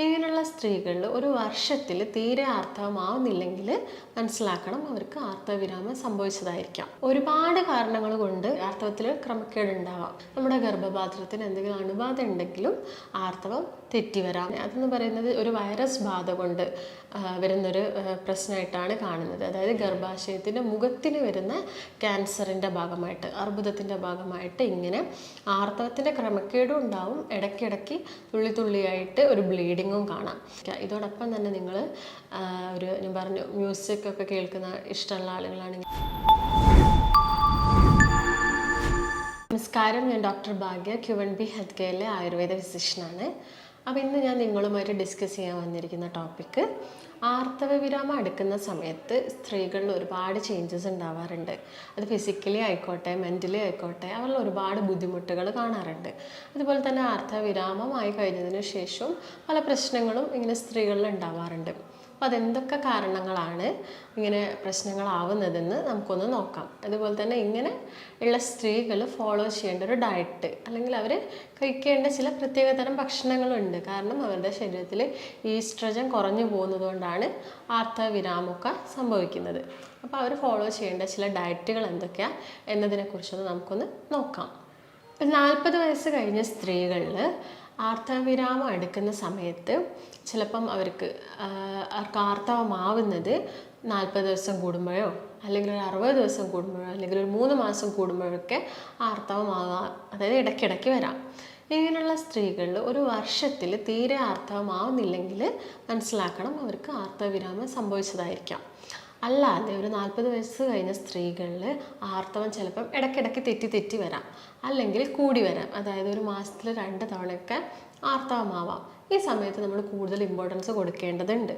ഇങ്ങനെയുള്ള സ്ത്രീകളിൽ ഒരു വർഷത്തിൽ തീരെ ആർത്തവമാവുന്നില്ലെങ്കിൽ മനസ്സിലാക്കണം അവർക്ക് ആർത്തവവിരാമം സംഭവിച്ചതായിരിക്കാം. ഒരുപാട് കാരണങ്ങൾ കൊണ്ട് ആർത്തവത്തിൽ ക്രമക്കേട് ഉണ്ടാവാം. നമ്മുടെ ഗർഭപാത്രത്തിന് എന്തെങ്കിലും അണുബാധ ഉണ്ടെങ്കിലും ആർത്തവം തെറ്റി വരാം. അതെന്ന് പറയുന്നത് ഒരു വൈറസ് ബാധ കൊണ്ട് വരുന്നൊരു പ്രശ്നമായിട്ടാണ് കാണുന്നത്. അതായത് ഗർഭാശയത്തിൻ്റെ മുഖത്തിന് വരുന്ന ക്യാൻസറിൻ്റെ ഭാഗമായിട്ട്, അർബുദത്തിൻ്റെ ഭാഗമായിട്ട് ഇങ്ങനെ ആർത്തവത്തിൻ്റെ ക്രമക്കേടും ഉണ്ടാവും. ഇടയ്ക്കിടയ്ക്ക് തുള്ളി തുള്ളിയായിട്ട് ഒരു ബ്ലീഡിങ്ങും കാണാം. ഇതോടൊപ്പം തന്നെ നിങ്ങൾ ഞാൻ പറഞ്ഞു മ്യൂസിക് ഒക്കെ കേൾക്കുന്ന ഇഷ്ടമുള്ള ആളുകളാണെങ്കിൽ. നമസ്കാരം, ഞാൻ ഡോക്ടർ ഭാഗ്യ, QNB ഹെൽത്ത് കെയറിലെ ആയുർവേദ ഫിസിഷ്യനാണ്. അപ്പോൾ ഇന്ന് ഞാൻ നിങ്ങളുമായിട്ട് ഡിസ്കസ് ചെയ്യാൻ വന്നിരിക്കുന്ന ടോപ്പിക്ക്, ആർത്തവവിരാമം എടുക്കുന്ന സമയത്ത് സ്ത്രീകളിൽ ഒരുപാട് ചേഞ്ചസ് ഉണ്ടാവാറുണ്ട്. അത് ഫിസിക്കലി ആയിക്കോട്ടെ, മെൻ്റലി ആയിക്കോട്ടെ, അവരിൽ ഒരുപാട് ബുദ്ധിമുട്ടുകൾ കാണാറുണ്ട്. അതുപോലെ തന്നെ ആർത്തവവിരാമമായി കഴിഞ്ഞതിന് ശേഷം പല പ്രശ്നങ്ങളും ഇങ്ങനെ സ്ത്രീകളിൽ ഉണ്ടാവാറുണ്ട്. അപ്പോൾ അതെന്തൊക്കെ കാരണങ്ങളാണ് ഇങ്ങനെ പ്രശ്നങ്ങളാവുന്നതെന്ന് നമുക്കൊന്ന് നോക്കാം. അതുപോലെ തന്നെ ഇങ്ങനെ ഉള്ള സ്ത്രീകൾ ഫോളോ ചെയ്യേണ്ട ഒരു ഡയറ്റ്, അല്ലെങ്കിൽ അവർ കഴിക്കേണ്ട ചില പ്രത്യേകതരം ഭക്ഷണങ്ങളുണ്ട്. കാരണം അവരുടെ ശരീരത്തിൽ ഈസ്ട്രജൻ കുറഞ്ഞു പോകുന്നതുകൊണ്ടാണ് ആർത്തവവിരാമമൊക്കെ സംഭവിക്കുന്നത്. അപ്പോൾ അവർ ഫോളോ ചെയ്യേണ്ട ചില ഡയറ്റുകൾ എന്തൊക്കെയാണ് എന്നതിനെക്കുറിച്ചൊന്ന് നമുക്കൊന്ന് നോക്കാം. 40 വയസ്സ് കഴിഞ്ഞ സ്ത്രീകളിൽ ആർത്തവവിരാമം എടുക്കുന്ന സമയത്ത് ചിലപ്പം അവർക്ക് ആർത്തവമാവുന്നത് 40 ദിവസം കൂടുമ്പോഴോ, അല്ലെങ്കിൽ ഒരു 60 ദിവസം കൂടുമ്പോഴോ, അല്ലെങ്കിൽ ഒരു 3 മാസം കൂടുമ്പോഴൊക്കെ ആർത്തവമാകാം. അതായത് ഇടയ്ക്കിടയ്ക്ക് വരാം. ഇങ്ങനെയുള്ള സ്ത്രീകളിൽ ഒരു വർഷത്തിൽ തീരെ ആർത്തവമാവുന്നില്ലെങ്കിൽ മനസ്സിലാക്കണം അവർക്ക് ആർത്തവവിരാമം സംഭവിച്ചതായിരിക്കാം. അല്ലാതെ ഒരു 40 വയസ്സ് കഴിഞ്ഞ സ്ത്രീകളിൽ ആർത്തവം ചിലപ്പം ഇടയ്ക്കിടയ്ക്ക് തെറ്റി വരാം, അല്ലെങ്കിൽ കൂടി വരാം. അതായത് ഒരു മാസത്തിൽ 2 തവണയൊക്കെ ആർത്തവമാവാം. ഈ സമയത്ത് നമ്മൾ കൂടുതൽ ഇമ്പോർട്ടൻസ് കൊടുക്കേണ്ടതുണ്ട്.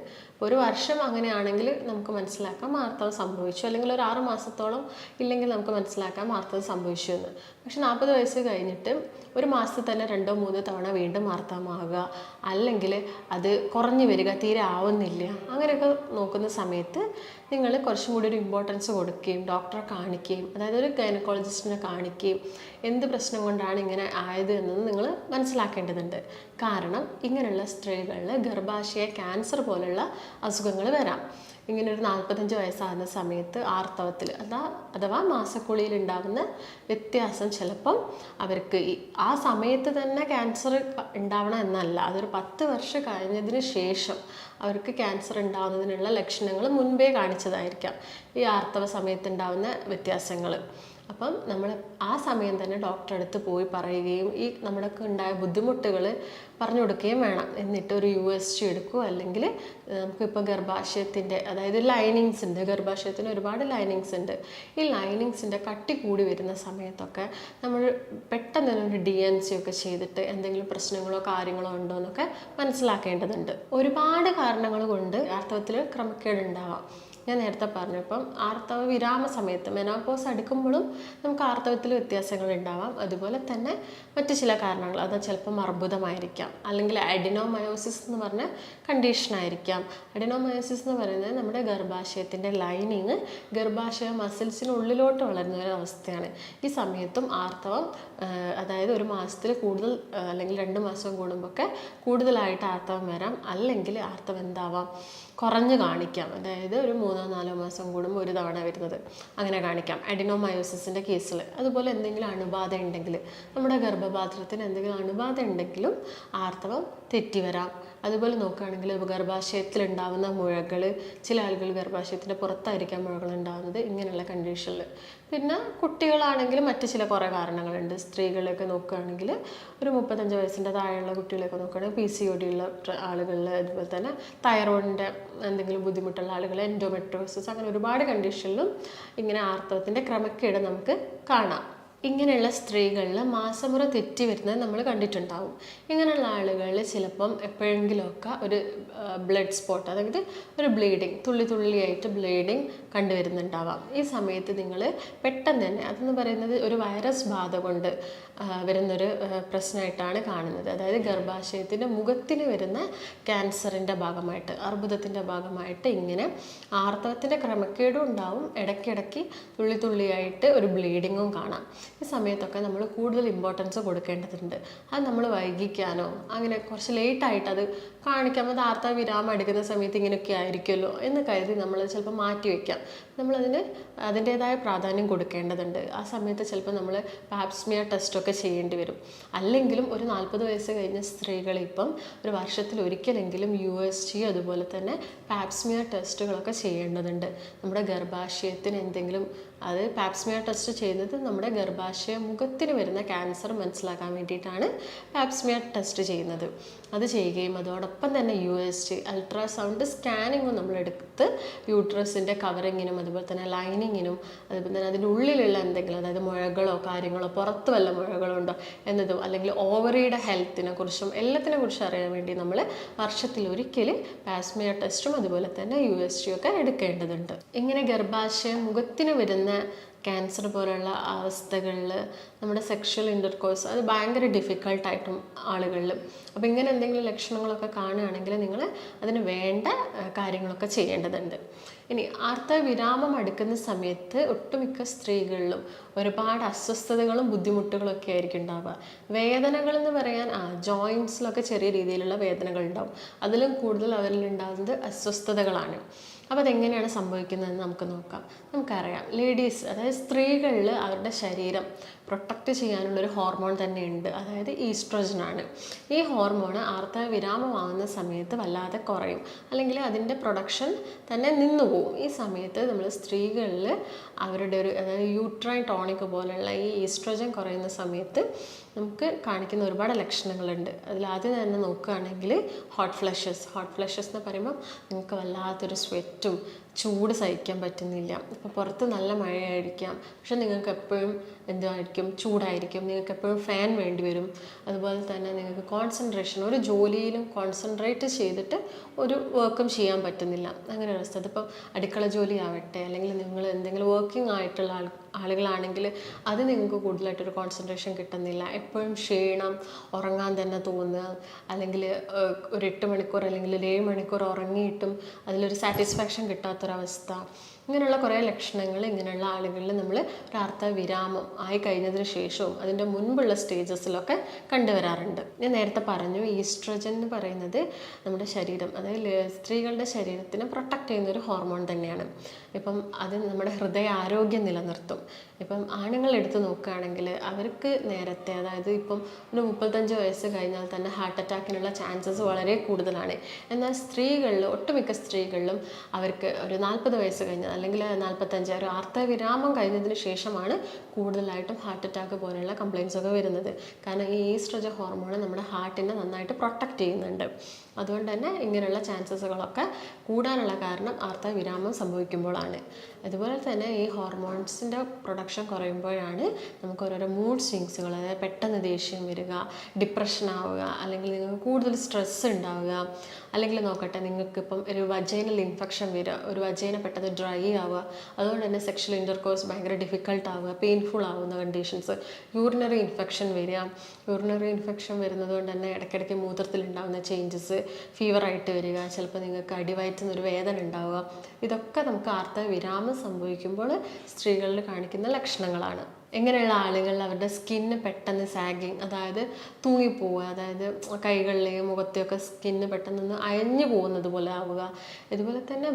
ഒരു വർഷം അങ്ങനെയാണെങ്കിൽ നമുക്ക് മനസ്സിലാക്കാം ആർത്തവം സംഭവിച്ചു, അല്ലെങ്കിൽ ഒരു 6 മാസത്തോളം ഇല്ലെങ്കിൽ നമുക്ക് മനസ്സിലാക്കാം ആർത്തവം സംഭവിച്ചു എന്ന്. പക്ഷെ 40 വയസ്സ് കഴിഞ്ഞിട്ട് ഒരു മാസത്തിൽ തന്നെ 2-3 തവണ വീണ്ടും ആർത്തവമാവുക, അല്ലെങ്കിൽ അത് കുറഞ്ഞു വരിക, തീരെ ആവുന്നില്ല, അങ്ങനെയൊക്കെ നോക്കുന്ന സമയത്ത് നിങ്ങൾ കുറച്ചും കൂടി ഒരു ഇമ്പോർട്ടൻസ് കൊടുക്കുകയും ഡോക്ടറെ കാണിക്കുകയും, അതായത് ഒരു ഗൈനക്കോളജിസ്റ്റിനെ കാണിക്കുകയും എന്ത് പ്രശ്നം കൊണ്ടാണ് ഇങ്ങനെ ആയത് എന്നത് നിങ്ങൾ മനസ്സിലാക്കേണ്ടതുണ്ട്. കാരണം ഇങ്ങനെയുള്ള സ്ത്രീകളിൽ ഗർഭാശയ ക്യാൻസർ പോലുള്ള അസുഖങ്ങൾ വരാം. ഇങ്ങനെ ഒരു 45 വയസ്സാകുന്ന സമയത്ത് ആർത്തവത്തിൽ അഥവാ മാസക്കുളിയിൽ ഉണ്ടാകുന്ന വ്യത്യാസം ചിലപ്പം അവർക്ക് ആ സമയത്ത് തന്നെ ക്യാൻസർ ഉണ്ടാവണം എന്നല്ല, അതൊരു 10 വർഷം കഴിഞ്ഞതിന് ശേഷം അവർക്ക് ക്യാൻസർ ഉണ്ടാകുന്നതിനുള്ള ലക്ഷണങ്ങൾ മുൻപേ കാണിച്ചതായിരിക്കാം ഈ ആർത്തവ സമയത്തുണ്ടാകുന്ന വ്യത്യാസങ്ങൾ. അപ്പം നമ്മൾ ആ സമയം തന്നെ ഡോക്ടറെ അടുത്ത് പോയി പറയുകയും ഈ നമ്മുടെ ഉണ്ടായ ബുദ്ധിമുട്ടുകൾ പറഞ്ഞു കൊടുക്കുകയും വേണം. എന്നിട്ട് ഒരു USG എടുക്കുക, അല്ലെങ്കിൽ നമുക്കിപ്പോൾ ഗർഭാശയത്തിൻ്റെ, അതായത് ലൈനിങ്സ് ഉണ്ട്, ഗർഭാശയത്തിന് ഒരുപാട് ലൈനിങ്സ് ഉണ്ട്. ഈ ലൈനിങ്സിൻ്റെ കട്ടി കൂടി വരുന്ന സമയത്തൊക്കെ നമ്മൾ പെട്ടെന്ന് തന്നെ ഒരു DNC ഒക്കെ ചെയ്തിട്ട് എന്തെങ്കിലും പ്രശ്നങ്ങളോ കാര്യങ്ങളോ ഉണ്ടോ എന്നൊക്കെ മനസ്സിലാക്കേണ്ടതുണ്ട്. ഒരുപാട് കാരണങ്ങൾ കൊണ്ട് ആർത്തവത്തിൽ ക്രമക്കേടുണ്ടാവാം. ഞാൻ നേരത്തെ പറഞ്ഞു, ഇപ്പം ആർത്തവ വിരാമ സമയത്ത് മെനോപോസ് അടുക്കുമ്പോഴും നമുക്ക് ആർത്തവത്തിൽ വ്യത്യാസങ്ങൾ ഉണ്ടാവാം. അതുപോലെ തന്നെ മറ്റു ചില കാരണങ്ങൾ, അത് ചിലപ്പം അർബുദമായിരിക്കാം, അല്ലെങ്കിൽ അഡിനോമയോസിസ് എന്ന് പറഞ്ഞ കണ്ടീഷനായിരിക്കാം. അഡിനോമയോസിസ് എന്ന് പറയുന്നത് നമ്മുടെ ഗർഭാശയത്തിൻ്റെ ലൈനിങ് ഗർഭാശയ മസിൽസിനുള്ളിലോട്ട് വളരുന്ന ഒരു അവസ്ഥയാണ്. ഈ സമയത്തും ആർത്തവം, അതായത് ഒരു മാസത്തിൽ കൂടുതൽ, അല്ലെങ്കിൽ 2 മാസം കൂടുമ്പോഴൊക്കെ കൂടുതലായിട്ട് ആർത്തവം വരാം, അല്ലെങ്കിൽ ആർത്തവം എന്താവാം, കുറഞ്ഞ് കാണിക്കാം. അതായത് ഒരു 3-4 മാസം കൂടുമ്പോൾ ഒരു തവണ വരുന്നത്, അങ്ങനെ കാണിക്കാം അഡിനോമയോസിസിൻ്റെ കേസിൽ. അതുപോലെ എന്തെങ്കിലും അണുബാധ ഉണ്ടെങ്കിൽ, നമ്മുടെ ഗർഭപാത്രത്തിന് എന്തെങ്കിലും അണുബാധ ഉണ്ടെങ്കിലും ആർത്തവം തെറ്റി വരാം. അതുപോലെ നോക്കുകയാണെങ്കിൽ ഗർഭാശയത്തിൽ ഉണ്ടാകുന്ന മുഴകൾ, ചില ആളുകൾ ഗർഭാശയത്തിൻ്റെ പുറത്തായിരിക്കാം മുഴകൾ ഉണ്ടാകുന്നത് ഇങ്ങനെയുള്ള കണ്ടീഷനിൽ. പിന്നെ കുട്ടികളാണെങ്കിലും മറ്റ് ചില കുറേ കാരണങ്ങളുണ്ട്. സ്ത്രീകളെയൊക്കെ നോക്കുകയാണെങ്കിൽ ഒരു 35 വയസ്സിൻ്റെ താഴെയുള്ള കുട്ടികളെയൊക്കെ നോക്കുകയാണെങ്കിൽ PCOD ഉള്ള ആളുകളിൽ, അതുപോലെ തന്നെ തൈറോയിഡിൻ്റെ എന്തെങ്കിലും ബുദ്ധിമുട്ടുള്ള ആളുകൾ, എൻഡോമെട്രോസിസ്, അങ്ങനെ ഒരുപാട് കണ്ടീഷനിലും ഇങ്ങനെ ആർത്തവത്തിൻ്റെ ക്രമക്കേട് നമുക്ക് കാണാം. ഇങ്ങനെയുള്ള സ്ത്രീകളിൽ മാസമുറ തെറ്റി വരുന്നത് നമ്മൾ കണ്ടിട്ടുണ്ടാവും. ഇങ്ങനെയുള്ള ആളുകളിൽ ചിലപ്പം എപ്പോഴെങ്കിലുമൊക്കെ ഒരു ബ്ലഡ് സ്പോട്ട്, അതായത് ഒരു ബ്ലീഡിങ്, തുള്ളിയായിട്ട് ബ്ലീഡിങ് കണ്ടുവരുന്നുണ്ടാവാം. ഈ സമയത്ത് നിങ്ങൾ പെട്ടെന്ന് തന്നെ, അതെന്ന് പറയുന്നത് ഒരു വൈറസ് ബാധ കൊണ്ട് വരുന്നൊരു പ്രശ്നമായിട്ടാണ് കാണുന്നത്. അതായത് ഗർഭാശയത്തിൻ്റെ മുഖത്തിന് വരുന്ന ക്യാൻസറിൻ്റെ ഭാഗമായിട്ട്, അർബുദത്തിൻ്റെ ഭാഗമായിട്ട് ഇങ്ങനെ ആർത്തവത്തിൻ്റെ ക്രമക്കേടും ഉണ്ടാവും. ഇടയ്ക്കിടയ്ക്ക് തുള്ളിയായിട്ട് ഒരു ബ്ലീഡിങ്ങും കാണാം. ഈ സമയത്തൊക്കെ നമ്മൾ കൂടുതൽ ഇമ്പോർട്ടൻസ് കൊടുക്കേണ്ടതുണ്ട്. അത് നമ്മൾ വൈകിക്കാനോ അങ്ങനെ കുറച്ച് ലേറ്റായിട്ട് അത് കാണിക്കാം, അത് ആർത്തവ വിരാമം എടുക്കുന്ന സമയത്ത് ഇങ്ങനെയൊക്കെ ആയിരിക്കുമല്ലോ എന്ന് കരുതി നമ്മൾ ചിലപ്പോൾ മാറ്റി വയ്ക്കാം. നമ്മളതിന് അതിൻ്റേതായ പ്രാധാന്യം കൊടുക്കേണ്ടതുണ്ട്. ആ സമയത്ത് ചിലപ്പോൾ നമ്മൾ പാപ്സ്മിയർ ടെസ്റ്റൊക്കെ ചെയ്യേണ്ടി വരും. അല്ലെങ്കിലും ഒരു 40 വയസ്സ് കഴിഞ്ഞ സ്ത്രീകൾ ഇപ്പം ഒരു വർഷത്തിൽ ഒരിക്കലെങ്കിലും USG അതുപോലെ തന്നെ പാപ്സ്മിയർ ടെസ്റ്റുകളൊക്കെ ചെയ്യേണ്ടതുണ്ട്. നമ്മുടെ ഗർഭാശയത്തിന് എന്തെങ്കിലും, അത് പാപ്സ്മിയർ ടെസ്റ്റ് ചെയ്യുന്നത് നമ്മുടെ ഗർഭാശയ മുഖത്തിന് വരുന്ന ക്യാൻസർ മനസ്സിലാക്കാൻ വേണ്ടിയിട്ടാണ് പാപ്സ്മിയർ ടെസ്റ്റ് ചെയ്യുന്നത്. അത് ചെയ്യുകയും അതോടൊപ്പം തന്നെ USG അൾട്രാസൗണ്ട് സ്കാനിങ്ങും നമ്മളെടുത്ത് യൂട്രസിൻ്റെ കവറിങ്ങിനും അതുപോലെ തന്നെ ലൈനിങ്ങിനും അതുപോലെ തന്നെ അതിൻ്റെ ഉള്ളിലുള്ള എന്തെങ്കിലും, അതായത് മുഴകളോ കാര്യങ്ങളോ പുറത്ത് വല്ല മുഴകളോ ഉണ്ടോ എന്നതും അല്ലെങ്കിൽ ഓവറിയുടെ ഹെൽത്തിനെ കുറിച്ചും എല്ലാത്തിനെ കുറിച്ചും അറിയാൻ വേണ്ടി നമ്മൾ വർഷത്തിലൊരിക്കൽ പാപ്സ്മിയർ ടെസ്റ്റും അതുപോലെ തന്നെ USG ഒക്കെ എടുക്കേണ്ടതുണ്ട്. ഇങ്ങനെ ഗർഭാശയം മുഖത്തിന് വരുന്ന ക്യാൻസർ പോലുള്ള അവസ്ഥകളിൽ നമ്മുടെ സെക്ഷൽ ഇൻ്റർകോഴ്സ് അത് ഭയങ്കര ഡിഫിക്കൾട്ടായിട്ടും ആളുകളിൽ. അപ്പോൾ ഇങ്ങനെ എന്തെങ്കിലും ലക്ഷണങ്ങളൊക്കെ കാണുകയാണെങ്കിൽ നിങ്ങൾ അതിന് വേണ്ട കാര്യങ്ങളൊക്കെ ചെയ്യേണ്ടതുണ്ട്. ഇനി ആർത്തവ വിരാമം അടുക്കുന്ന സമയത്ത് ഒട്ടുമിക്ക സ്ത്രീകളിലും ഒരുപാട് അസ്വസ്ഥതകളും ബുദ്ധിമുട്ടുകളും ഒക്കെ ആയിരിക്കും ഉണ്ടാവുക. വേദനകൾ എന്ന് പറയാൻ ജോയിൻസിലൊക്കെ ചെറിയ രീതിയിലുള്ള വേദനകൾ ഉണ്ടാവും. അതിലും കൂടുതൽ അവരിൽ ഉണ്ടാകുന്നത് അസ്വസ്ഥതകളാണ്. അപ്പോൾ അതെങ്ങനെയാണ് സംഭവിക്കുന്നതെന്ന് നമുക്ക് നോക്കാം. നമുക്കറിയാം, ലേഡീസ് അതായത് സ്ത്രീകളിൽ അവരുടെ ശരീരം പ്രൊട്ടക്റ്റ് ചെയ്യാനുള്ളൊരു ഹോർമോൺ തന്നെയുണ്ട്, അതായത് ഈസ്ട്രോജനാണ്. ഈ ഹോർമോൺ ആർത്തവ വിരാമമാകുന്ന സമയത്ത് വല്ലാതെ കുറയും, അല്ലെങ്കിൽ അതിൻ്റെ പ്രൊഡക്ഷൻ തന്നെ നിന്നുപോകും. ഈ സമയത്ത് നമ്മൾ സ്ത്രീകളിൽ അവരുടെ ഒരു, അതായത് യൂട്രൈൻ ടോണിക് പോലെയുള്ള ഈ ഈസ്ട്രോജൻ കുറയുന്ന സമയത്ത് നമുക്ക് കാണിക്കുന്ന ഒരുപാട് ലക്ഷണങ്ങളുണ്ട്. അതിൽ ആദ്യം തന്നെ നോക്കുകയാണെങ്കിൽ ഹോട്ട് ഫ്ലഷസ് എന്ന് പറയുമ്പോൾ നിങ്ങൾക്ക് വല്ലാത്തൊരു സ്വെറ്റും ചൂട് സഹിക്കാൻ പറ്റുന്നില്ല. ഇപ്പോൾ പുറത്ത് നല്ല മഴയായിരിക്കാം, പക്ഷെ നിങ്ങൾക്ക് എപ്പോഴും എന്തായിരിക്കും, ചൂടായിരിക്കും. നിങ്ങൾക്ക് എപ്പോഴും ഫാൻ വേണ്ടി വരും. അതുപോലെ തന്നെ നിങ്ങൾക്ക് കോൺസെൻട്രേഷൻ, ഒരു ജോലിയിലും കോൺസെൻട്രേറ്റ് ചെയ്തിട്ട് ഒരു വർക്കും ചെയ്യാൻ പറ്റുന്നില്ല. അങ്ങനെ ഒരു അവസ്ഥ. അതിപ്പോൾ അടുക്കള ജോലി ആവട്ടെ, അല്ലെങ്കിൽ നിങ്ങൾ എന്തെങ്കിലും വർക്കിംഗ് ആയിട്ടുള്ള ആളുകളാണെങ്കിൽ അത് നിങ്ങൾക്ക് കൂടുതലായിട്ടൊരു കോൺസെൻട്രേഷൻ കിട്ടുന്നില്ല. എപ്പോഴും ക്ഷീണം, ഉറങ്ങാൻ തന്നെ തോന്നുക, അല്ലെങ്കിൽ ഒരു 8 മണിക്കൂർ അല്ലെങ്കിൽ 7 മണിക്കൂർ ഉറങ്ങിയിട്ടും അതിലൊരു സാറ്റിസ്ഫാക്ഷൻ കിട്ടാത്തൊരവസ്ഥ. ഇങ്ങനെയുള്ള കുറേ ലക്ഷണങ്ങൾ ഇങ്ങനെയുള്ള ആളുകളിൽ നമ്മൾ ഒരു ആർത്തവ വിരാമം ആയി കഴിഞ്ഞതിന് ശേഷവും അതിൻ്റെ മുൻപുള്ള സ്റ്റേജസിലൊക്കെ കണ്ടുവരാറുണ്ട്. ഞാൻ നേരത്തെ പറഞ്ഞു, ഈസ്ട്രോജൻ എന്ന് പറയുന്നത് നമ്മുടെ ശരീരം, അതായത് സ്ത്രീകളുടെ ശരീരത്തിനെ പ്രൊട്ടക്റ്റ് ചെയ്യുന്നൊരു ഹോർമോൺ തന്നെയാണ്. ഇപ്പം അത് നമ്മുടെ ഹൃദയ ആരോഗ്യം നിലനിർത്തും. ഇപ്പം ആണുങ്ങൾ എടുത്ത് നോക്കുകയാണെങ്കിൽ അവർക്ക് നേരത്തെ, അതായത് ഇപ്പം ഒരു 35 വയസ്സ് കഴിഞ്ഞാൽ തന്നെ ഹാർട്ട് അറ്റാക്കിനുള്ള ചാൻസസ് വളരെ കൂടുതലാണ്. എന്നാൽ സ്ത്രീകളിൽ, ഒട്ടുമിക്ക സ്ത്രീകളിലും അവർക്ക് ഒരു 40 വയസ്സ് കഴിഞ്ഞാൽ അല്ലെങ്കിൽ 45, ഒരു ആർത്തവ വിരാമം കഴിഞ്ഞതിന് ശേഷമാണ് കൂടുതലായിട്ടും ഹാർട്ട് അറ്റാക്ക് പോലെയുള്ള കംപ്ലയിൻസ് ഒക്കെ വരുന്നത്. കാരണം ഈ ഈസ്ട്രോജൻ ഹോർമോൺ നമ്മുടെ ഹാർട്ടിനെ നന്നായിട്ട് പ്രൊട്ടക്റ്റ് ചെയ്യുന്നുണ്ട്. അതുകൊണ്ട് തന്നെ ഇങ്ങനെയുള്ള ചാൻസസുകളൊക്കെ കൂടാനുള്ള കാരണം ആർത്തവ വിരാമം സംഭവിക്കുമ്പോഴാണ്. അതുപോലെ തന്നെ ഈ ഹോർമോൺസിൻ്റെ പ്രൊഡക്ഷൻ കുറയുമ്പോഴാണ് നമുക്ക് ഓരോരോ മൂഡ് സ്വിങ്സുകൾ, അതായത് പെട്ടെന്ന് ദേഷ്യം വരിക, ഡിപ്രഷൻ ആവുക, അല്ലെങ്കിൽ നിങ്ങൾക്ക് കൂടുതൽ സ്ട്രെസ്സ് ഉണ്ടാവുക, അല്ലെങ്കിൽ നോക്കട്ടെ നിങ്ങൾക്കിപ്പം ഒരു വജൈനൽ ഇൻഫെക്ഷൻ വരിക, ഒരു വജൈന പെട്ടെന്ന് ഡ്രൈ ആവുക, അതുകൊണ്ട് തന്നെ സെക്ഷൽ ഇൻ്റർകോഴ്സ് ഭയങ്കര ഡിഫിക്കൽട്ട് ആവുക, പെയിൻഫുൾ ആവുന്ന കണ്ടീഷൻസ്, യൂറിനറി ഇൻഫെക്ഷൻ വരിക. യൂറിനറി ഇൻഫെക്ഷൻ വരുന്നത് കൊണ്ട് തന്നെ ഇടയ്ക്കിടയ്ക്ക് മൂത്രത്തിലുണ്ടാകുന്ന ചേഞ്ചസ്, ഫീവറായിട്ട് വരിക, ചിലപ്പോൾ നിങ്ങൾക്ക് അടിവയറ്റുന്നൊരു വേദന ഉണ്ടാവുക. ഇതൊക്കെ നമുക്ക് ആർത്തവ വിരാമം സംഭവിക്കുമ്പോൾ സ്ത്രീകളിൽ കാണിക്കുന്ന ലക്ഷണങ്ങളാണ്. ഇങ്ങനെയുള്ള ആളുകൾ അവരുടെ സ്കിന്ന് പെട്ടെന്ന് സാഗിങ്, അതായത് തൂങ്ങിപ്പോവുക, അതായത് കൈകളിലെയും മുഖത്തെയൊക്കെ സ്കിന്ന് പെട്ടെന്ന് അയഞ്ഞു പോകുന്നത് പോലെ ആവുക. ഇതുപോലെ തന്നെ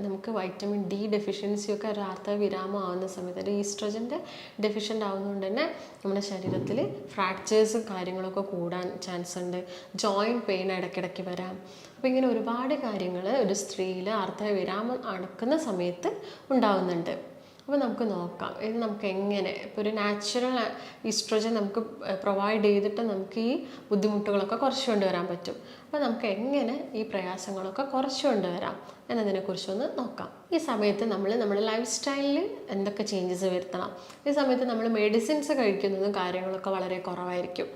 നമുക്ക് വൈറ്റമിൻ D ഡെഫിഷ്യൻസിയൊക്കെ ഒരു ആർത്തവ വിരാമം ആവുന്ന സമയത്ത്, ഒരു ഈസ്ട്രോജൻ്റെ ഡെഫിഷ്യൻ്റ് ആവുന്നതുകൊണ്ട് തന്നെ നമ്മുടെ ശരീരത്തിൽ ഫ്രാക്ചേഴ്സും കാര്യങ്ങളൊക്കെ കൂടാൻ ചാൻസ് ഉണ്ട്. ജോയിൻറ്റ് പെയിൻ ഇടയ്ക്കിടയ്ക്ക് വരാം. അപ്പോൾ ഇങ്ങനെ ഒരുപാട് കാര്യങ്ങൾ ഒരു സ്ത്രീയിൽ ആർത്തവ വിരാമം നടക്കുന്ന സമയത്ത് ഉണ്ടാവുന്നുണ്ട്. അപ്പോൾ നമുക്ക് നോക്കാം ഇത് നമുക്ക് എങ്ങനെ, ഇപ്പോൾ ഒരു നാച്ചുറൽ ഈസ്ട്രോജൻ നമുക്ക് പ്രൊവൈഡ് ചെയ്തിട്ട് നമുക്ക് ഈ ബുദ്ധിമുട്ടുകളൊക്കെ കുറച്ച് കൊണ്ടുവരാൻ പറ്റും. അപ്പോൾ നമുക്ക് എങ്ങനെ ഈ പ്രയാസങ്ങളൊക്കെ കുറച്ച് കൊണ്ടുവരാം എന്നതിനെക്കുറിച്ചൊന്ന് നോക്കാം. ഈ സമയത്ത് നമ്മൾ നമ്മുടെ ലൈഫ് സ്റ്റൈലിൽ എന്തൊക്കെ ചേഞ്ചസ് വരുത്തണം. ഈ സമയത്ത് നമ്മൾ മെഡിസിൻസ് കഴിക്കുന്നതും കാര്യങ്ങളൊക്കെ വളരെ കുറവായിരിക്കും.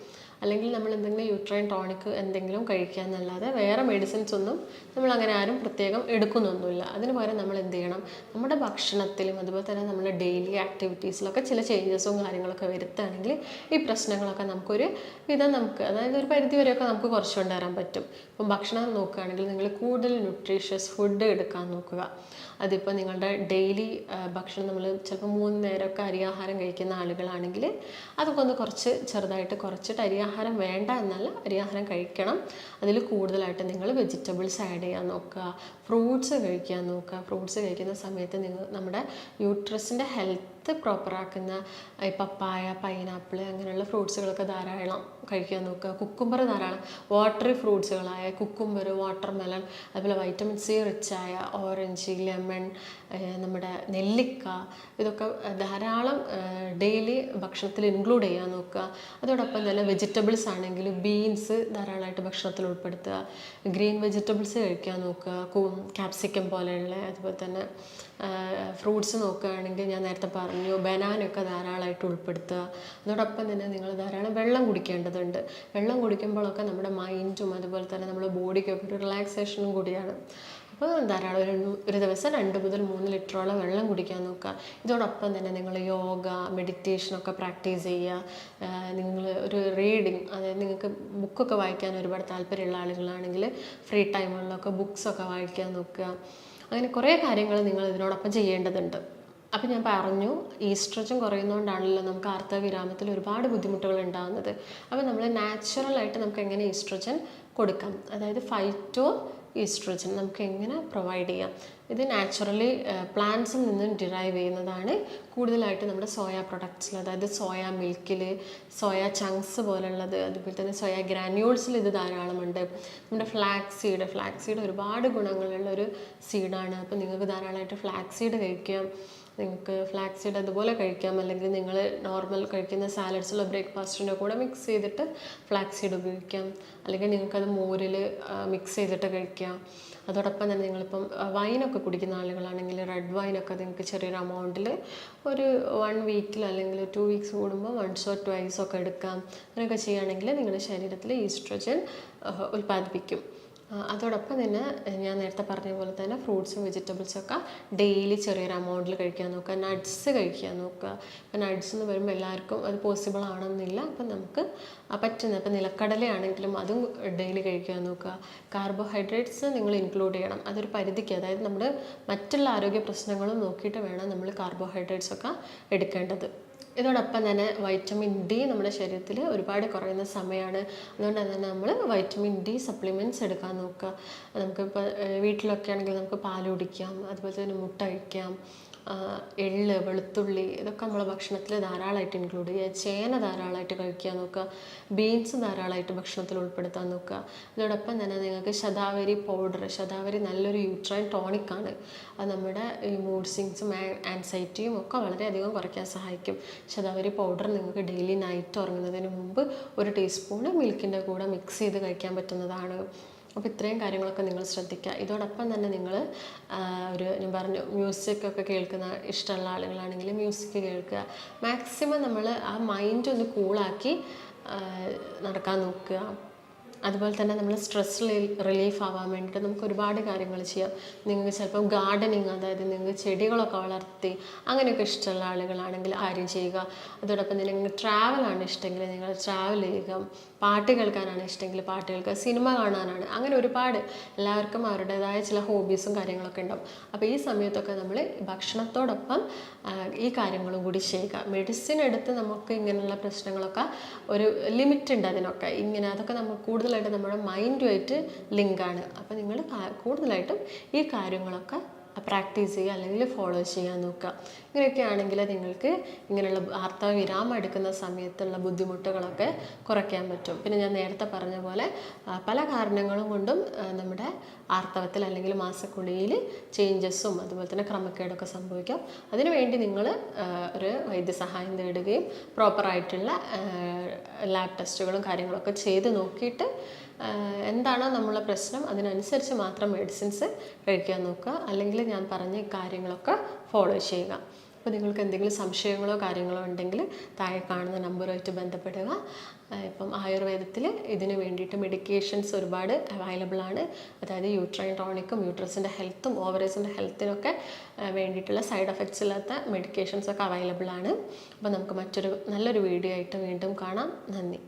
അല്ലെങ്കിൽ നമ്മൾ എന്തെങ്കിലും യൂട്രൈൻ ടോണിക് എന്തെങ്കിലും കഴിക്കുക എന്നല്ലാതെ വേറെ മെഡിസിൻസ് ഒന്നും നമ്മൾ അങ്ങനെ ആരും പ്രത്യേകം എടുക്കുന്നൊന്നുമില്ല. അതിന് പകരം നമ്മൾ എന്ത് ചെയ്യണം, നമ്മുടെ ഭക്ഷണത്തിലും അതുപോലെ തന്നെ നമ്മുടെ ഡെയിലി ആക്ടിവിറ്റീസിലൊക്കെ ചില ചേഞ്ചസും കാര്യങ്ങളൊക്കെ വരുത്തുകയാണെങ്കിൽ ഈ പ്രശ്നങ്ങളൊക്കെ നമുക്കൊരു വിധം അതായത് ഒരു പരിധി വരെയൊക്കെ നമുക്ക് കുറച്ച് കൊണ്ടുവരാൻ പറ്റും. ഇപ്പം ഭക്ഷണം നോക്കുകയാണെങ്കിൽ നിങ്ങൾ കൂടുതൽ ന്യൂട്രീഷ്യസ് ഫുഡ് എടുക്കാൻ നോക്കുക. അതിപ്പോൾ നിങ്ങളുടെ ഡെയിലി ഭക്ഷണം നമ്മൾ ചിലപ്പോൾ 3 നേരമൊക്കെ അരിയാഹാരം കഴിക്കുന്ന ആളുകളാണെങ്കിൽ അതൊക്കെ ഒന്ന് കുറച്ച് ചെറുതായിട്ട് കുറച്ചിട്ട്, അരിയാഹാരം വേണ്ട എന്നല്ല, അരിയാഹാരം കഴിക്കണം, അതിൽ കൂടുതലായിട്ട് നിങ്ങൾ വെജിറ്റബിൾസ് ആഡ് ചെയ്യാൻ നോക്കുക, ഫ്രൂട്ട്സ് കഴിക്കാൻ നോക്കുക. ഫ്രൂട്ട്സ് കഴിക്കുന്ന സമയത്ത് നമ്മുടെ യൂട്രസിൻ്റെ ഹെൽത്ത് പ്രോപ്പറാക്കുന്ന പപ്പായ, പൈനാപ്പിൾ അങ്ങനെയുള്ള ഫ്രൂട്ട്സുകളൊക്കെ ധാരാളം കഴിക്കാൻ നോക്കുക. കുക്കുംബർ ധാരാളം, വാട്ടറി ഫ്രൂട്ട്സുകളായ കുക്കുംബർ, വാട്ടർ മെലൺ, അതുപോലെ വൈറ്റമിൻ സി റിച്ചായ ഓറഞ്ച്, ലെമൺ, നമ്മുടെ നെല്ലിക്ക, ഇതൊക്കെ ധാരാളം ഡെയിലി ഭക്ഷണത്തിൽ ഇൻക്ലൂഡ് ചെയ്യാൻ നോക്കുക. അതോടൊപ്പം തന്നെ വെജിറ്റബിൾസ് ആണെങ്കിൽ ബീൻസ് ധാരാളമായിട്ട് ഭക്ഷണത്തിൽ ഉൾപ്പെടുത്തുക. ഗ്രീൻ വെജിറ്റബിൾസ് കഴിക്കാൻ നോക്കുക, ക്യാപ്സിക്കം പോലെയുള്ള. അതുപോലെ തന്നെ ഫ്രൂട്ട്സ് നോക്കുകയാണെങ്കിൽ ഞാൻ നേരത്തെ പറഞ്ഞു ബനാനയൊക്കെ ധാരാളമായിട്ട് ഉൾപ്പെടുത്തുക. അതോടൊപ്പം തന്നെ നിങ്ങൾ ധാരാളം വെള്ളം കുടിക്കേണ്ടതുണ്ട്. വെള്ളം കുടിക്കുമ്പോഴൊക്കെ നമ്മുടെ മൈൻഡും അതുപോലെ തന്നെ നമ്മുടെ ബോഡിക്കൊക്കെ ഒരു റിലാക്സേഷനും കൂടിയാണ്. അപ്പോൾ ധാരാളം ഒരു ദിവസം 2 മുതൽ 3 ലിറ്ററോളം വെള്ളം കുടിക്കാൻ നോക്കുക. ഇതോടൊപ്പം തന്നെ നിങ്ങൾ യോഗ, മെഡിറ്റേഷനൊക്കെ പ്രാക്ടീസ് ചെയ്യുക. നിങ്ങൾ ഒരു റീഡിങ്, അതായത് നിങ്ങൾക്ക് ബുക്കൊക്കെ വായിക്കാൻ ഒരുപാട് താല്പര്യമുള്ള ആളുകളാണെങ്കിൽ ഫ്രീ ടൈമുകളിലൊക്കെ ബുക്സൊക്കെ വായിക്കാൻ നോക്കുക. അങ്ങനെ കുറേ കാര്യങ്ങൾ നിങ്ങൾ ഇതിനോടൊപ്പം ചെയ്യേണ്ടതുണ്ട്. അപ്പം ഞാൻ പറഞ്ഞു, ഈസ്ട്രജൻ കുറയുന്നതുകൊണ്ടാണല്ലോ നമുക്ക് ആർത്തവവിരാമത്തിൽ ഒരുപാട് ബുദ്ധിമുട്ടുകൾ ഉണ്ടാകുന്നത്. അപ്പോൾ നമ്മൾ നാച്ചുറലായിട്ട് നമുക്ക് എങ്ങനെ ഈസ്ട്രജൻ കൊടുക്കാം, അതായത് ഫൈറ്റോ ഈസ്ട്രജൻ നമുക്ക് എങ്ങനെ പ്രൊവൈഡ് ചെയ്യാം. ഇത് നാച്ചുറലി പ്ലാന്റ്സിൽ നിന്നും ഡിറൈവ് ചെയ്യുന്നതാണ്. കൂടുതലായിട്ട് നമ്മുടെ സോയ പ്രൊഡക്ട്സിൽ, അതായത് സോയ മിൽക്കിൽ, സോയ ചങ്ക്സ് പോലുള്ളത്, അതുപോലെ തന്നെ സോയ ഗ്രാന്യൂൾസിൽ ഇത് ധാരാളമുണ്ട്. നമ്മുടെ ഫ്ലാക്സ് സീഡ് ഒരുപാട് ഗുണങ്ങളുള്ള ഒരു സീഡാണ്. അപ്പോൾ നിങ്ങൾക്ക് ധാരാളമായിട്ട് ഫ്ലാക്സ് സീഡ് കഴിക്കാം. നിങ്ങൾക്ക് ഫ്ലാക്സ് സീഡ് അതുപോലെ കഴിക്കാം, അല്ലെങ്കിൽ നിങ്ങൾ നോർമൽ കഴിക്കുന്ന സാലഡ്സിലോ ബ്രേക്ക്ഫാസ്റ്റിൻ്റെ കൂടെ മിക്സ് ചെയ്തിട്ട് ഫ്ലാക്സ് സീഡ് ഉപയോഗിക്കാം. അല്ലെങ്കിൽ നിങ്ങൾക്കത് മോരിൽ മിക്സ് ചെയ്തിട്ട് കഴിക്കാം. അതോടൊപ്പം തന്നെ നിങ്ങളിപ്പം വൈനൊക്കെ കുടിക്കുന്ന ആളുകളാണെങ്കിൽ റെഡ് വൈനൊക്കെ നിങ്ങൾക്ക് ചെറിയൊരു എമൗണ്ടിൽ ഒരു 1 വീക്കിൽ അല്ലെങ്കിൽ 2 വീക്സ് കൂടുമ്പോൾ 1 or 2 ഒക്കെ എടുക്കാം. അങ്ങനെയൊക്കെ ചെയ്യുകയാണെങ്കിൽ നിങ്ങളുടെ ശരീരത്തിൽ ഈസ്ട്രജൻ ഉൽപ്പാദിപ്പിക്കും. അതോടൊപ്പം തന്നെ ഞാൻ നേരത്തെ പറഞ്ഞ പോലെ തന്നെ ഫ്രൂട്ട്സും വെജിറ്റബിൾസൊക്കെ ഡെയിലി ചെറിയൊരു എമൗണ്ടിൽ കഴിക്കാൻ നോക്കുക. നട്ട്സ് കഴിക്കാൻ നോക്കുക. ഇപ്പം നട്ട്സ് എന്ന് പറയുമ്പോൾ എല്ലാവർക്കും അത് പോസിബിൾ ആണെന്നില്ല. അപ്പം നമുക്ക് പറ്റുന്ന, ഇപ്പം നിലക്കടലയാണെങ്കിലും അതും ഡെയിലി കഴിക്കാൻ നോക്കുക. കാർബോഹൈഡ്രേറ്റ്സ് നിങ്ങൾ ഇൻക്ലൂഡ് ചെയ്യണം, അതൊരു പരിധിക്ക്. അതായത് നമ്മുടെ മറ്റുള്ള ആരോഗ്യ പ്രശ്നങ്ങളും നോക്കിയിട്ട് വേണം നമ്മൾ കാർബോഹൈഡ്രേറ്റ്സ് ഒക്കെ എടുക്കേണ്ടത്. ഇതോടൊപ്പം തന്നെ വൈറ്റമിൻ ഡി നമ്മുടെ ശരീരത്തിൽ ഒരുപാട് കുറയുന്ന സമയമാണ്. അതുകൊണ്ട് തന്നെ നമ്മൾ വൈറ്റമിൻ ഡി സപ്ലിമെൻറ്റ്സ് എടുക്കാൻ നോക്കുക. നമുക്കിപ്പോൾ വീട്ടിലൊക്കെ ആണെങ്കിൽ നമുക്ക് പാൽ കുടിക്കാം, അതുപോലെ തന്നെ മുട്ട കഴിക്കാം, എള്ള്, വെളുത്തുള്ളി ഇതൊക്കെ നമ്മളെ ഭക്ഷണത്തിൽ ധാരാളമായിട്ട് ഇൻക്ലൂഡ് ചെയ്യുക. ചേന ധാരാളമായിട്ട് കഴിക്കാൻ നോക്കുക. ബീൻസ് ധാരാളമായിട്ട് ഭക്ഷണത്തിൽ ഉൾപ്പെടുത്താൻ നോക്കുക. അതോടൊപ്പം തന്നെ നിങ്ങൾക്ക് ശതാവരി പൗഡർ, ശതാവരി നല്ലൊരു യൂട്രൈൻ ടോണിക്കാണ്. അത് നമ്മുടെ ഈ മൂഡ് സ്വിങ്സും ആൻസൈറ്റിയും ഒക്കെ വളരെയധികം കുറയ്ക്കാൻ സഹായിക്കും. ശതാവരി പൗഡർ നിങ്ങൾക്ക് ഡെയിലി നൈറ്റ് ഉറങ്ങുന്നതിന് മുമ്പ് 1 ടീസ്പൂൺ മിൽക്കിൻ്റെ കൂടെ മിക്സ് ചെയ്ത് കഴിക്കാൻ പറ്റുന്നതാണ്. അപ്പോൾ ഇത്രയും കാര്യങ്ങളൊക്കെ നിങ്ങൾ ശ്രദ്ധിക്കുക. ഇതോടൊപ്പം തന്നെ നിങ്ങൾ ഞാൻ പറഞ്ഞു മ്യൂസിക്കൊക്കെ കേൾക്കുന്ന ഇഷ്ടമുള്ള ആളുകളാണെങ്കിൽ മ്യൂസിക് കേൾക്കുക. മാക്സിമം നമ്മൾ ആ മൈൻഡ് ഒന്ന് കൂളാക്കി നടക്കാൻ നോക്കുക. അതുപോലെ തന്നെ നമ്മൾ സ്ട്രെസ് റിലീഫ് ആവാൻ വേണ്ടിയിട്ട് നമുക്ക് ഒരുപാട് കാര്യങ്ങൾ ചെയ്യാം. നിങ്ങൾക്ക് ചിലപ്പം ഗാർഡനിങ്, അതായത് നിങ്ങൾക്ക് ചെടികളൊക്കെ വളർത്തി അങ്ങനെയൊക്കെ ഇഷ്ടമുള്ള ആളുകളാണെങ്കിൽ കാര്യം ചെയ്യുക. അതോടൊപ്പം തന്നെ നിങ്ങൾക്ക് ട്രാവലാണ് ഇഷ്ടമെങ്കിൽ നിങ്ങൾ ട്രാവൽ ചെയ്യുക. പാട്ട് കേൾക്കാനാണ് ഇഷ്ടമെങ്കിൽ പാട്ട് കേൾക്കുക. സിനിമ കാണാനാണ്, അങ്ങനെ ഒരുപാട് എല്ലാവർക്കും അവരുടേതായ ചില ഹോബീസും കാര്യങ്ങളൊക്കെ ഉണ്ടാവും. അപ്പോൾ ഈ സമയത്തൊക്കെ നമ്മൾ ഭക്ഷണത്തോടൊപ്പം ഈ കാര്യങ്ങളും കൂടി ചെയ്യുക. മെഡിസിൻ എടുത്ത് നമുക്ക് ഇങ്ങനെയുള്ള പ്രശ്നങ്ങളൊക്കെ ഒരു ലിമിറ്റ് ഉണ്ട് അതിനൊക്കെ. അതൊക്കെ നമുക്ക് കൂടുതലായിട്ട് നമ്മുടെ മൈൻഡുമായിട്ട് ലിങ്കാണ്. അപ്പോൾ നിങ്ങൾ കൂടുതലായിട്ടും ഈ കാര്യങ്ങളൊക്കെ പ്രാക്ടീസ് ചെയ്യുക അല്ലെങ്കിൽ ഫോളോ ചെയ്യാൻ നോക്കുക. ഇങ്ങനെയൊക്കെ ആണെങ്കിൽ നിങ്ങൾക്ക് ഇങ്ങനെയുള്ള ആർത്തവ വിരാമം എടുക്കുന്ന സമയത്തുള്ള ബുദ്ധിമുട്ടുകളൊക്കെ കുറയ്ക്കാൻ പറ്റും. പിന്നെ ഞാൻ നേരത്തെ പറഞ്ഞ പോലെ പല കാരണങ്ങളും കൊണ്ടും നമ്മുടെ ആർത്തവത്തിൽ അല്ലെങ്കിൽ മാസക്കുളിയിൽ ചേഞ്ചസും അതുപോലെ തന്നെ ക്രമക്കേടൊക്കെ സംഭവിക്കാം. അതിനുവേണ്ടി നിങ്ങൾ ഒരു വൈദ്യസഹായം തേടുകയും പ്രോപ്പറായിട്ടുള്ള ലാബ് ടെസ്റ്റുകളും കാര്യങ്ങളൊക്കെ ചെയ്ത് നോക്കിയിട്ട് എന്താണോ നമ്മളെ പ്രശ്നം അതിനനുസരിച്ച് മാത്രം മെഡിസിൻസ് കഴിക്കാൻ നോക്കുക. അല്ലെങ്കിൽ ഞാൻ പറഞ്ഞ കാര്യങ്ങളൊക്കെ ഫോളോ ചെയ്യുക. അപ്പോൾ നിങ്ങൾക്ക് എന്തെങ്കിലും സംശയങ്ങളോ കാര്യങ്ങളോ ഉണ്ടെങ്കിൽ താഴെ കാണുന്ന നമ്പറുമായിട്ട് ബന്ധപ്പെടുക. ഇപ്പം ആയുർവേദത്തിൽ ഇതിന് വേണ്ടിയിട്ട് മെഡിക്കേഷൻസ് ഒരുപാട് അവൈലബിൾ ആണ്. അതായത് യൂട്രൈൻ ടോണിക്കും യൂട്രസിൻ്റെ ഹെൽത്തും ഓവറീസിൻ്റെ ഹെൽത്തിനൊക്കെ വേണ്ടിയിട്ടുള്ള സൈഡ് എഫക്ട്സ് ഇല്ലാത്ത മെഡിക്കേഷൻസൊക്കെ അവൈലബിൾ ആണ്. അപ്പോൾ നമുക്ക് നല്ലൊരു വീഡിയോ ആയിട്ട് വീണ്ടും കാണാം. നന്ദി.